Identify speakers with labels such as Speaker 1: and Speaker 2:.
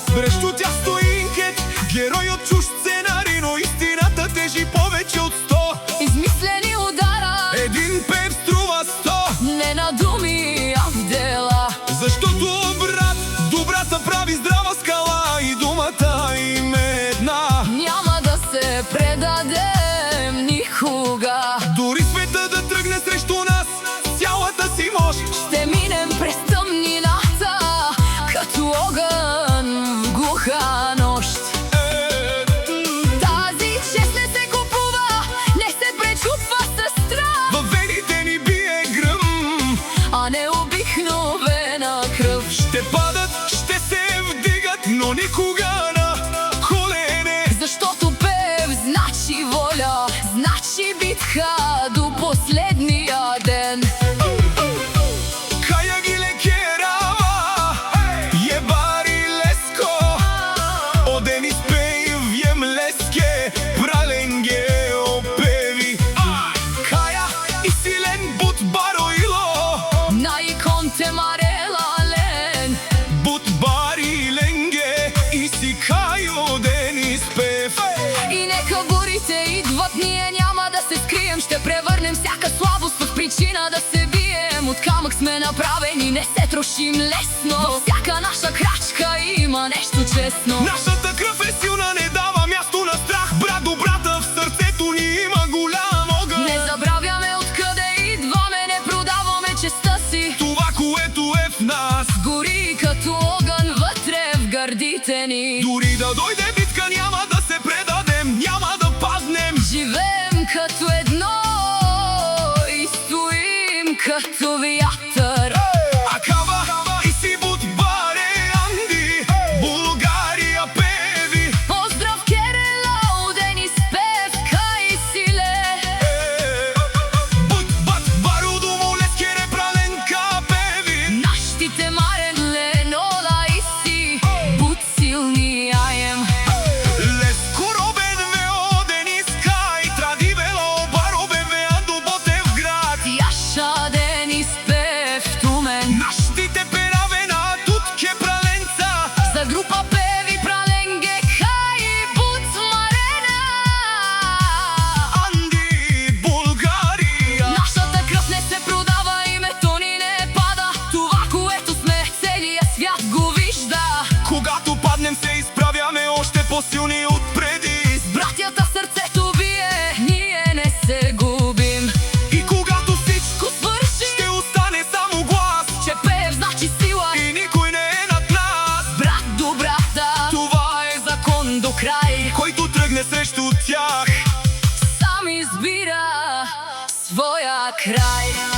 Speaker 1: Срещу тях стои инкет, герой от чужд сценарий, но истината тежи повече от 100.
Speaker 2: Измислени удара,
Speaker 1: Един пев струва 100.
Speaker 2: не на думи, а в дела.
Speaker 1: Защото брат, добра са прави здрава скала и думата им е една.
Speaker 2: Няма да се предадем никога.
Speaker 1: Дори света да тръгне срещу нас с цялата си мощ,
Speaker 2: Ще минем през тъмнината, като огън в глуха нощ. Тази чест не се купува, не се пречупва със страх.
Speaker 1: във вените ни бие гръм,
Speaker 2: А не обикновена кръв.
Speaker 1: ще падат, ще се вдигат, но никога на колене.
Speaker 2: Защото пев значи воля, значи битка до последния ден.
Speaker 1: Кая ги лекерава, ебари леско, одени спей вjem леске, праленге опеви. Кая и силен бут бароило,
Speaker 2: На иконте марелален,
Speaker 1: бут бари ленге и си кайо дени спев.
Speaker 2: и нека бурите идват, ние няма да се скрием. Ще превърнем всяка слабост в причина да се бием. От камък сме направени, не се трошим лесно. Във всяка наша крачка има нещо честно.
Speaker 1: Нашата кръв е силна, не дава място на страх. Брат, добрата в сърцето ни има голям огън.
Speaker 2: Не забравяме откъде идваме, не продаваме честта си.
Speaker 1: Това, което е в нас,
Speaker 2: Гори като огън вътре в гърдите ни.
Speaker 1: дори да дойде битка, няма да се предадем, няма да паднем.
Speaker 2: Живеем като едно и стоим като вятър.
Speaker 1: Акава и си бут баре Анди, България певи.
Speaker 2: Поздрав Керела, удени спев, кай силе.
Speaker 1: Бут бат бару думо лескере праленка певи.
Speaker 2: Наштите марен ленола и си, бут силни аем.
Speaker 1: Леско робен ве одени скай, тради вело баробе ве анду ботев град.
Speaker 2: Яша дени спев тумен,
Speaker 1: Нашите пераве на тутке праленца,
Speaker 2: за група певи праленге, кай бут марена.
Speaker 1: Анди, България.
Speaker 2: Нашата кръв не се продава, името ни не пада. Това, което сме, целият свят го вижда.
Speaker 1: Когато паднем, се изправяме още по-силни отпреди.
Speaker 2: С братята сърцето бие, ние не се губим.
Speaker 1: И когато всичко
Speaker 2: Свърши,
Speaker 1: ще остане само глас,
Speaker 2: че пеев значи сила.
Speaker 1: и никой не е над нас.
Speaker 2: Брат до брата,
Speaker 1: Това е
Speaker 2: закон до край.
Speaker 1: който тръгне срещу тях.
Speaker 2: Сам избира своя край.